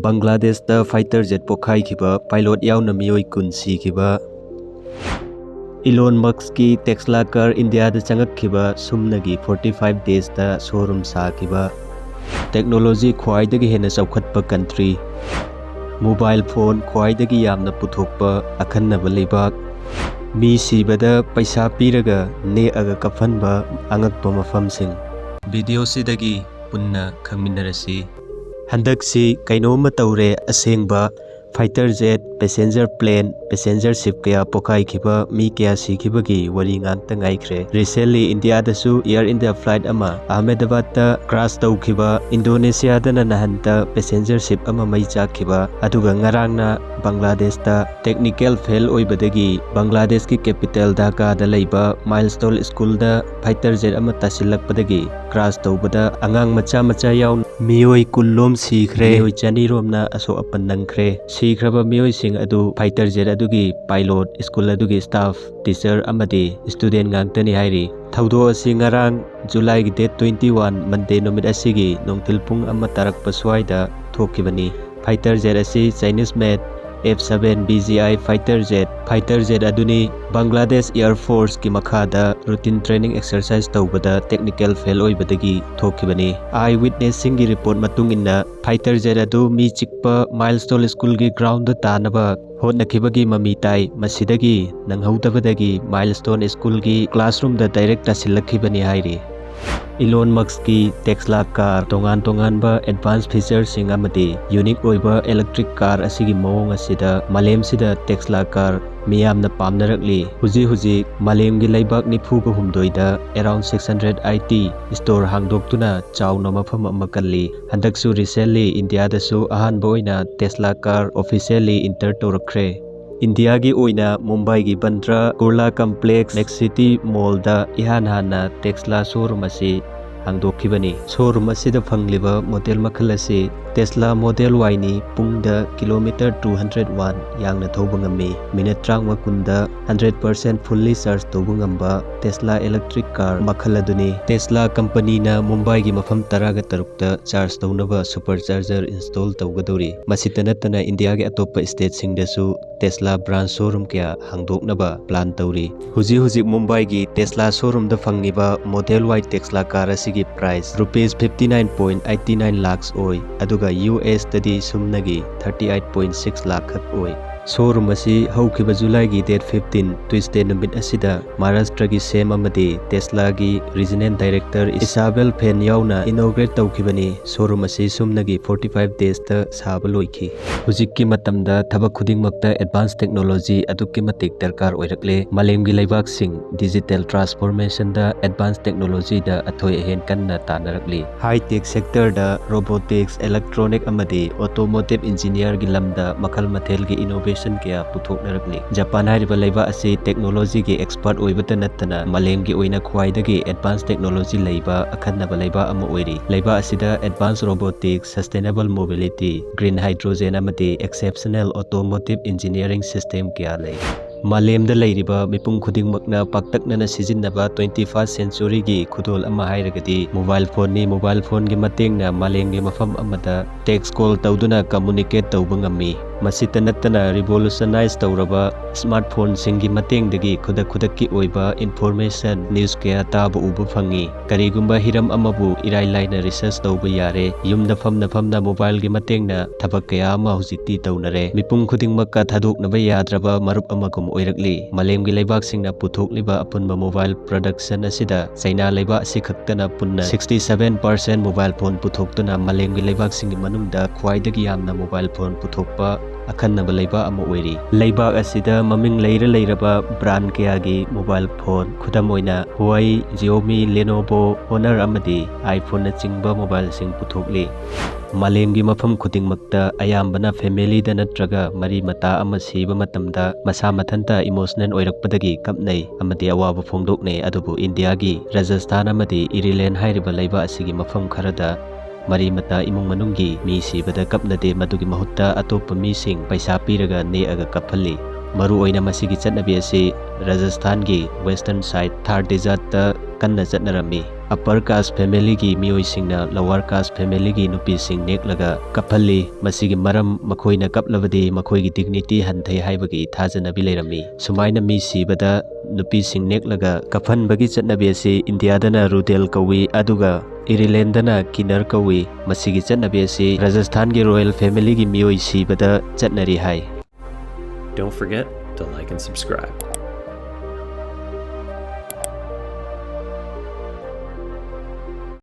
ꯕꯪꯒ꯭ꯂꯥꯗꯦꯁꯇ fighter jet ꯄꯣꯈꯥꯏꯈꯤꯕ pilot ꯌꯥꯎꯅ ꯃꯤꯑꯣꯏ 10 ꯁꯤꯈꯤꯕ ꯏꯂꯣꯟ ꯃꯛꯁꯀꯤ ꯇꯦꯁꯂꯥ ꯀꯥꯔ ꯏꯟꯗꯤꯌꯥꯗ ꯆꯪꯉꯛꯈꯤꯕ ꯁꯨꯝꯅꯒꯤ 45 ꯗꯦꯖꯇ ꯁꯣꯔꯨꯝ ꯁꯥꯈꯤꯕ ꯇꯦꯛꯅꯣꯂꯣꯖꯤ ꯈ꯭ꯋꯥꯏꯗꯒꯤ ꯍꯦꯟꯅ ꯆꯥꯎꯈꯠꯄ ꯀꯟꯇ꯭ꯔꯤ ꯃꯣꯕꯥꯏꯜ ꯐꯣꯟ ꯈ꯭ꯋꯥꯏꯗꯒꯤ ꯌꯥꯝꯅ ꯄꯨꯊꯣꯛꯄ ꯑꯈꯟꯅꯕ ꯂꯩꯕꯥꯛ ꯃꯤ ꯁꯤꯕꯗ ꯄꯩꯁꯥ ꯄꯤꯔꯒ ꯅꯦꯛꯑꯒ ꯀꯞꯍꯟꯕ ꯑꯉꯛꯄ ꯃꯐꯝꯁꯤꯡ ꯚꯤꯗꯤꯑꯣꯁꯤꯗꯒꯤ ꯄꯨꯟꯅ ꯈꯪꯃꯤꯟꯅꯔꯁꯤ ꯍꯟꯗꯛꯁꯤ ꯀꯩꯅꯣꯝꯃ ꯇꯧꯔꯦ ꯑꯁꯦꯡꯕ fighter jet passenger plane passenger ship ꯀꯌꯥ ꯄꯣꯈꯥꯏꯈꯤꯕ ꯃꯤ ꯀꯌꯥ ꯁꯤꯈꯤꯕꯒꯤ ꯋꯥꯔꯤ ꯉꯥꯛꯇ ꯉꯥꯏꯈ꯭ꯔꯦ ꯔꯤꯁꯦꯟꯠꯂꯤ ꯏꯟꯗꯤꯌꯥꯗꯁꯨ ꯏꯌꯔ ꯏꯟꯗꯤꯌꯥ ꯐ꯭ꯂꯥꯏꯠ ꯑꯃ ꯑꯍꯃꯦꯗꯕꯥꯗꯇ ꯀ꯭ꯔꯥꯁ ꯇꯧꯈꯤꯕ ꯏꯟꯗꯣꯅꯦꯁꯤꯌꯥꯗꯅ ꯅꯍꯥꯟꯇ ꯄꯦꯁꯦꯟꯖꯔ ꯁꯤꯞ ꯑꯃ ꯃꯩ ꯆꯥꯛꯈꯤꯕ ꯑꯗꯨꯒ ꯉꯔꯥꯡꯅ ꯕꯪꯒ꯭ꯂꯥꯗꯦꯁꯇ ꯇꯦꯛꯅꯤꯀꯦꯜ ꯐꯦꯜ ꯑꯣꯏꯕꯗꯒꯤ ꯕꯪꯒ꯭ꯂꯥꯗꯦꯁꯀꯤ ꯀꯦꯄꯤꯇꯦꯜ ꯙꯥꯀꯥꯗ ꯂꯩꯕ ꯃꯥꯏꯜꯁ꯭ꯇꯣꯟ ꯁ꯭ꯀꯨꯜꯗ ꯐꯥꯏꯇꯔ ꯖꯦꯠ ꯑꯃ ꯇꯥꯁꯤꯜꯂꯛꯄꯗꯒꯤ ꯀ꯭ꯔꯥꯁ ꯇꯧꯕꯗ ꯑꯉꯥꯡ ꯃꯆꯥ ꯌꯥꯎꯅ ꯃꯤꯑꯣꯏ 10 ꯂꯣꯝ ꯁꯤꯈ꯭ꯔꯦ ꯃꯤꯑꯣꯏ 200 ꯔꯣꯝꯅ ꯑꯁꯣꯛ ꯑꯄꯟ ꯅꯪꯈ꯭ꯔꯦ ꯁꯤꯈ꯭ꯔꯕ ꯃꯤꯑꯣꯏꯁꯤꯡ ꯑꯗꯨ ꯐꯥꯏꯇꯔ ꯖꯦꯠ ꯑꯗꯨꯒꯤ ꯄꯥꯏꯂꯣꯠ ꯁ꯭ꯀꯨꯜ ꯑꯗꯨꯒꯤ ꯁ꯭ꯇꯥꯐ ꯇꯤꯆꯔ ꯑꯃꯗꯤ ꯁ꯭ꯇꯨꯗꯦꯟꯠ ꯉꯥꯛꯇꯅꯤ ꯍꯥꯏꯔꯤ ꯊꯧꯗꯣꯛ ꯑꯁꯤ ꯉꯔꯥꯡ ꯖꯨꯂꯥꯏꯒꯤ ꯗꯦꯠ 21 ꯃꯟꯗꯦ ꯅꯨꯃꯤꯠ ꯑꯁꯤꯒꯤ ꯅꯨꯡꯊꯤꯜ ꯄꯨꯡ 1 ꯇꯥꯔꯛꯄ ꯁ꯭ꯋꯥꯏꯗ ꯊꯣꯛꯈꯤꯕꯅꯤ ꯐꯥꯏꯇꯔ ꯖꯦꯠ ꯑꯁꯤ Chinese made F-7BGI fighter jet ꯑꯗꯨꯅꯤ ꯕꯪꯒ꯭ꯂꯥꯗꯦꯁ ꯏꯌꯔ ꯐꯣꯔꯁꯀꯤ ꯃꯈꯥꯗ ꯔꯨꯇꯤꯟ ꯇ꯭ꯔꯦꯅꯤꯡ ꯑꯦꯛꯁꯔꯁꯥꯏꯖ ꯇꯧꯕꯗ ꯇꯦꯛꯅꯤꯀꯦꯜ ꯐꯦꯜ ꯑꯣꯏꯕꯗꯒꯤ ꯊꯣꯛꯈꯤꯕꯅꯤ ꯑꯥꯏ ꯋꯤꯠꯅꯦꯁꯁꯤꯡꯒꯤ ꯔꯤꯄꯣꯔꯠ ꯃꯇꯨꯡ ꯏꯟꯅ ꯐꯥꯏꯇꯔ ꯖꯦꯠ ꯑꯗꯨ ꯃꯤ ꯆꯤꯛꯄ ꯃꯥꯏꯜꯁ꯭ꯇꯣꯟ ꯁ꯭ꯀꯨꯜꯒꯤ ꯒ꯭ꯔꯥꯎꯟꯗ ꯇꯥꯅꯕ ꯍꯣꯠꯅꯈꯤꯕꯒꯤ ꯃꯃꯤ ꯇꯥꯏ ꯃꯁꯤꯗꯒꯤ ꯅꯪꯍꯧꯗꯕꯗꯒꯤ ꯃꯥꯏꯜꯁ꯭ꯇꯣꯟ ꯁ꯭ꯀꯨꯜꯒꯤ ꯀ꯭ꯂꯥꯁꯔꯨꯝꯗ ꯗꯥꯏꯔꯦꯛ ꯇꯥꯁꯤꯜꯂꯛꯈꯤꯕꯅꯤ ꯍꯥꯏꯔꯤ ꯏꯂꯣꯟ ꯃꯛꯁꯀꯤ ꯇꯦꯁꯂꯥ ꯀꯥꯔ ꯇꯣꯉꯥꯟꯕ ꯑꯦꯗꯚꯥꯟꯁ ꯐꯤꯆꯔꯁꯤꯡ ꯑꯃꯗꯤ ꯌꯨꯅꯤꯛ ꯑꯣꯏꯕ ꯏꯂꯦꯛꯇ꯭ꯔꯤꯛ ꯀꯥꯔ ꯑꯁꯤꯒꯤ ꯃꯑꯣꯡ ꯑꯁꯤꯗ ꯃꯥꯂꯦꯝꯁꯤꯗ ꯇꯦꯁꯂꯥ ꯀꯥꯔ ꯃꯤꯌꯥꯝꯅ ꯄꯥꯝꯅꯔꯛꯂꯤ ꯍꯧꯖꯤꯛ ꯃꯥꯂꯦꯝꯒꯤ ꯂꯩꯕꯥꯛ 94ꯗ ꯑꯦꯔꯥꯎꯟ 680 ꯁ꯭ꯇꯣꯔ ꯍꯥꯡꯗꯣꯛꯇꯨꯅ ꯆꯥꯎꯅ ꯃꯐꯝ ꯑꯃ ꯀꯜꯂꯤ ꯍꯟꯗꯛꯁꯨ ꯔꯤꯁꯦꯟꯠꯂꯤ ꯏꯟꯗꯤꯌꯥꯗꯁꯨ ꯑꯍꯥꯟꯕ ꯑꯣꯏꯅ ꯇꯦꯁꯂꯥ ꯀꯥꯔ ꯑꯣꯐꯤꯁꯤꯌꯦꯜꯂꯤ ꯏꯟꯇꯔ ꯇꯧꯔꯛꯈ꯭ꯔꯦ ꯏꯟꯗꯤꯌꯥꯒꯤ ꯑꯣꯏꯅ ꯃꯨꯝꯕꯥꯏꯒꯤ ꯕꯟꯗ꯭ꯔꯥ ꯀꯨꯔꯂꯥ ꯀꯝꯄ꯭ꯂꯦꯛꯁ ꯃꯦꯛꯁꯤꯇꯤ ꯃꯣꯜꯗ ꯏꯍꯥꯟ ꯍꯥꯟꯅ ꯇꯦꯁꯂꯥ ꯁꯣꯔꯨꯝ ꯑꯁꯤ ꯍꯥꯡꯗꯣꯛꯈꯤꯕꯅꯤ ꯁꯣꯔꯨꯝ ꯑꯁꯤꯗ ꯐꯪꯂꯤꯕ ꯃꯣꯗꯦꯜ ꯃꯈꯜ ꯑꯁꯤ ꯇꯦꯁꯂꯥ ꯃꯣꯗꯦꯜ ꯋꯥꯏꯅꯤ ꯄꯨꯡꯗ ꯀꯤꯂꯣꯃꯤꯇꯔ 201 ꯌꯥꯡꯅ ꯊꯧꯕ ꯉꯝꯃꯤ ꯃꯤꯅꯠ 30 100% ꯐꯨꯜꯂꯤ ꯆꯥꯔꯖ ꯇꯧꯕ ꯉꯝꯕ ꯇꯦꯁꯂꯥ ꯏꯂꯦꯛꯇ꯭ꯔꯤꯛ ꯀꯥꯔ ꯃꯈꯜ ꯑꯗꯨꯅꯤ ꯇꯦꯁꯂꯥ ꯀꯝꯄꯅꯤꯅ ꯃꯨꯝꯕꯥꯏꯒꯤ ꯃꯐꯝ 13ꯇ ꯆꯥꯔꯖ ꯇꯧꯅꯕ ꯁꯨꯄꯔ ꯆꯥꯔꯖꯔ ꯏꯟꯁꯇꯣꯜ ꯇꯧꯒꯗꯧꯔꯤ ꯃꯁꯤꯇ ꯅꯠꯇꯅ ꯏꯟꯗꯤꯌꯥꯒꯤ ꯑꯇꯣꯞꯄ ꯁ꯭ꯇꯦꯠꯁꯤꯡꯗꯁꯨ ꯇꯦꯁꯂꯥ ꯕ꯭ꯔꯥꯟꯆ ꯁꯣꯔꯨꯝ ꯀꯌꯥ ꯍꯥꯡꯗꯣꯛꯅꯕ ꯄ꯭ꯂꯥꯟ ꯇꯧꯔꯤ ꯍꯧꯖꯤꯛ ꯃꯨꯝꯕꯥꯏꯒꯤ ꯇꯦꯁꯂꯥ ꯁꯣꯔꯨꯝꯗ ꯐꯪꯂꯤꯕ ꯃꯣꯗꯦꯜ ꯋꯥꯏ ꯇꯦꯁꯂꯥ ꯀꯥꯔ ꯑꯁꯤꯒꯤ ꯄ꯭ꯔꯥꯏꯁ ꯔꯨꯄꯤꯁ 59.89 ꯂꯥꯈ ꯑꯣꯏ ꯑꯗꯨꯒ USꯗꯗꯤ ꯁꯨꯝꯅꯒꯤ 38.6 ꯂꯥꯈ ꯈꯛ ꯑꯣꯏ ꯁꯣꯔꯨꯝ ꯑꯁꯤ ꯍꯧꯈꯤꯕ ꯖꯨꯂꯥꯏꯒꯤ ꯗꯦꯠ 15 ꯇ꯭ꯌꯨꯁꯗꯦ ꯅꯨꯃꯤꯠ ꯑꯁꯤꯗ ꯃꯍꯥꯔꯥꯁꯇ꯭ꯔꯒꯤ ꯁꯦꯝ ꯑꯃꯗꯤ ꯇꯦꯁꯂꯥꯒꯤ ꯔꯤꯖꯅꯦꯜ ꯗꯥꯏꯔꯦꯛꯇꯔ ꯏꯁꯥꯕꯦꯜ-ꯐꯦꯟ ꯌꯥꯎꯅ ꯏꯅꯣꯒ꯭ꯔꯦꯠ ꯇꯧꯈꯤꯕꯅꯤ ꯁꯣꯔꯨꯝ ꯑꯁꯤ ꯁꯨꯝꯅꯒꯤ 45 ꯗꯦꯖꯇ ꯁꯥꯕ ꯂꯣꯏꯈꯤ ꯍꯧꯖꯤꯛꯀꯤ ꯃꯇꯝꯗ ꯊꯕꯛ ꯈꯨꯗꯤꯡꯃꯛꯇ ꯑꯦꯗꯚꯥꯟꯁ ꯇꯦꯛꯅꯣꯂꯣꯖꯤ ꯑꯗꯨꯛꯀꯤ ꯃꯇꯤꯛ ꯗꯔꯀꯥꯔ ꯑꯣꯏꯔꯛꯂꯦ ꯃꯥꯂꯦꯝꯒꯤ ꯂꯩꯕꯥꯛꯁꯤꯡ ꯗꯤꯖꯤꯇꯦꯜ ꯇ꯭ꯔꯥꯟꯁꯐꯣꯔꯃꯦꯁꯟꯗ ꯑꯦꯗꯚꯥꯟꯁ ꯇꯦꯛꯅꯣꯂꯣꯖꯤꯗ ꯑꯊꯣꯏ ꯑꯍꯦꯟ ꯀꯟꯅ ꯇꯥꯟꯅꯔꯛꯂꯤ ꯍꯥꯏ-ꯇꯦꯛ ꯁꯦꯛꯇꯔꯗ ꯔꯣꯕꯣꯇꯤꯛꯁ ꯏꯂꯦꯛꯇ꯭ꯔꯣꯅꯤꯛ ꯑꯃꯗꯤ ꯑꯣꯇꯣꯃꯣꯇꯤꯞ ꯏꯟꯖꯤꯅꯤꯌꯔꯒꯤ ꯂꯝꯗ ꯃꯈꯜ ꯃꯊꯦꯜꯒꯤ ꯏꯅꯣꯚꯦꯁꯟ ꯀꯌꯥ ꯄꯨꯊꯣꯛꯅꯔꯛꯂꯤ ꯖꯄꯥꯟ ꯍꯥꯏꯔꯤꯕ ꯂꯩꯕꯥꯛ ꯑꯁꯤ ꯇꯦꯛꯅꯣꯂꯣꯖꯤꯒꯤ ꯑꯦꯛꯁꯄꯔꯠ ꯑꯣꯏꯕꯇ ꯅꯠꯇꯅ ꯃꯥꯂꯦꯝꯒꯤ ꯑꯣꯏꯅ ꯈ꯭ꯋꯥꯏꯗꯒꯤ ꯑꯦꯗꯚꯥꯟꯁ ꯇꯦꯛꯅꯣꯂꯣꯖꯤ ꯂꯩꯕ ꯑꯈꯟꯅꯕ ꯂꯩꯕꯥꯛ ꯑꯃ ꯑꯣꯏꯔꯤ ꯂꯩꯕꯥꯛ ꯑꯁꯤꯗ advance robotics sustainable mobility green hydrogen ꯑꯃꯗꯤ ꯑꯦꯛꯁꯦꯞꯁꯅꯦꯜ ꯑꯣꯇꯣꯃꯣꯇꯤꯞ ꯏꯟꯖꯤꯅꯤꯌꯔꯤꯡ ꯁꯤꯁꯇꯦꯝ ꯀꯌꯥ ꯂꯩ ꯃꯥꯂꯦꯝꯗ ꯂꯩꯔꯤꯕ ꯃꯤꯄꯨꯝ ꯈꯨꯗꯤꯡꯃꯛꯅ ꯄꯥꯛꯇꯛꯅꯅ ꯁꯤꯖꯤꯟꯅꯕ 21st ꯁꯦꯟꯆꯨꯔꯤꯒꯤ ꯈꯨꯗꯣꯜ ꯑꯃ ꯍꯥꯏꯔꯒꯗꯤ ꯃꯣꯕꯥꯏꯜ ꯐꯣꯟꯅꯤ ꯃꯣꯕꯥꯏꯜ ꯐꯣꯟꯒꯤ ꯃꯇꯦꯡꯅ ꯃꯥꯂꯦꯝꯒꯤ ꯃꯐꯝ ꯑꯃꯗ ꯇꯦꯛꯁ ꯀꯣꯜ ꯇꯧꯗꯨꯅ ꯀꯝꯃꯨꯅꯤꯀꯦꯠ ꯇꯧꯕ ꯉꯝꯃꯤ ꯃꯁꯤꯇ ꯅꯠꯇꯅ ꯔꯤꯚꯣꯂꯨꯁꯅꯥꯏꯖ ꯇꯧꯔꯕ ꯁ꯭ꯃꯥꯔꯠꯐꯣꯟꯁꯤꯡꯒꯤ ꯃꯇꯦꯡꯗꯒꯤ ꯈꯨꯗꯛꯀꯤ ꯑꯣꯏꯕ ꯏꯟꯐꯣꯔꯃꯦꯁꯟ ꯅ꯭ꯌꯨꯁ ꯀꯌꯥ ꯇꯥꯕ ꯎꯕ ꯐꯪꯉꯤ ꯀꯔꯤꯒꯨꯝꯕ ꯍꯤꯔꯝ ꯑꯃꯕꯨ ꯏꯔꯥꯏ ꯂꯥꯏꯅ ꯔꯤꯁꯔꯆ ꯇꯧꯕ ꯌꯥꯔꯦ ꯌꯨꯝꯗ ꯐꯝꯅ ꯃꯣꯕꯥꯏꯜꯒꯤ ꯃꯇꯦꯡꯅ ꯊꯕꯛ ꯀꯌా ꯑꯃ ꯍꯧꯖꯤꯛꯇꯤ ꯇꯧꯅꯔꯦ ꯃꯤꯄꯨꯝ ꯈꯨꯗꯤꯡꯃꯛꯀ ꯊꯥꯗꯣꯛꯅꯕ ꯌꯥꯗ꯭ꯔꯕ ꯃꯔꯨꯞ ꯑꯃꯒꯨꯝ ꯑꯣꯏꯔꯛꯂꯤ ꯃꯥꯂꯦꯝꯒꯤ ꯂꯩꯕꯥꯛꯁꯤꯡꯅ ꯄꯨꯊꯣꯛꯂꯤꯕ ꯑꯄꯨꯟꯕ ꯃꯣꯕꯥꯏꯜ ꯄ꯭ꯔꯗꯛꯁꯟ ꯑꯁꯤꯗ ꯆꯩꯅꯥ ꯂꯩꯕꯥꯛ ꯑꯁꯤ ꯈꯛꯇꯅ ꯄꯨꯟꯅ 67% ꯃꯣꯕꯥꯏꯜ ꯐꯣꯟ ꯄꯨꯊꯣꯛꯇꯨꯅ ꯃꯥꯂꯦꯝꯒꯤ ꯂꯩꯕꯥꯛꯁꯤꯡꯒꯤ ꯃꯅꯨꯡꯗ ꯈ꯭ꯋꯥꯏꯗꯒꯤ ꯌꯥꯝꯅ ꯃꯣꯕꯥꯏꯜ ꯐꯣꯟ ꯄꯨꯊꯣꯛꯄ ꯑꯈꯟꯅꯕ ꯂꯩꯕꯥꯛ ꯑꯃ ꯑꯣꯏꯔꯤ ꯂꯩꯕꯥꯛ ꯑꯁꯤꯗ ꯃꯃꯤꯡ ꯂꯩꯔꯕ ꯕ꯭ꯔꯥꯟ ꯀꯌꯥꯒꯤ ꯃꯣꯕꯥꯏꯜ ꯐꯣꯟ ꯈꯨꯗꯝ ꯑꯣꯏꯅ ꯍꯨꯋꯥꯏ ꯖꯤꯑꯣꯃꯤ ꯂꯦꯅꯣꯚꯣ ꯍꯣꯅꯔ ꯑꯃꯗꯤ ꯑꯥꯏꯐꯣꯟꯅꯆꯤꯡꯕ ꯃꯣꯕꯥꯏꯜꯁꯤꯡ ꯄꯨꯊꯣꯛꯂꯤ ꯃꯥꯂꯦꯝꯒꯤ ꯃꯐꯝ ꯈꯨꯗꯤꯡꯃꯛꯇ ꯑꯌꯥꯝꯕꯅ ꯐꯦꯃꯤꯂꯤꯗ ꯅꯠꯇ꯭ꯔꯒ ꯃꯔꯤ ꯃꯇꯥ ꯑꯃ ꯁꯤꯕ ꯃꯇꯝꯗ ꯃꯁꯥ ꯃꯊꯟꯇ ꯏꯃꯣꯁꯅꯦꯜ ꯑꯣꯏꯔꯛꯄꯗꯒꯤ ꯀꯞꯅꯩ ꯑꯃꯗꯤ ꯑꯋꯥꯕ ꯐꯣꯡꯗꯣꯛꯅꯩ ꯑꯗꯨꯕꯨ ꯏꯟꯗꯤꯌꯥꯒꯤ ꯔꯥꯖꯁꯊꯥꯟ ꯑꯃꯗꯤ ꯏꯔꯤꯂꯦꯟ ꯍꯥꯏꯔꯤꯕ ꯂꯩꯕꯥꯛ ꯑꯁꯤꯒꯤ ꯃꯐꯝ ꯈꯔꯗ ꯃꯔꯤ ꯃꯇꯥ ꯏꯃꯨꯡ ꯃꯅꯨꯡꯒꯤ ꯃꯤ ꯁꯤꯕꯗ ꯀꯞꯅꯗꯦ ꯃꯗꯨꯒꯤ ꯃꯍꯨꯠꯇ ꯑꯇꯣꯞꯄ ꯃꯤꯁꯤꯡ ꯄꯩꯁꯥ ꯄꯤꯔꯒ ꯅꯦꯛꯑꯒ ꯀꯞꯍꯜꯂꯤ ꯃꯔꯨꯑꯣꯏꯅ ꯃꯁꯤꯒꯤ ꯆꯠꯅꯕꯤ ꯑꯁꯤ ꯔꯥꯖꯁꯊꯥꯟꯒꯤ ꯋꯦꯁꯇꯔꯟ ꯁꯥꯏꯠ ꯊꯥꯔ ꯗꯦꯖꯥꯔꯠꯇ ꯀꯟꯅ ꯆꯠꯅꯔꯝꯃꯤ upper caste family gi mioi singna lower caste family gi nupi sing neklaga kaphalli masigi maram makhoina kaplabadi makhoi gi dignity hanthai haibagi thajanabi leirami sumaina mi sibada nupi sing neklaga kaphanbagi chatnabi asi India dana rudel kawi aduga Ireland dana kinar kawi masigi chatnabi asi Rajasthan gi royal family gi mioi sibada chatnari hai. Don't forget to like and subscribe.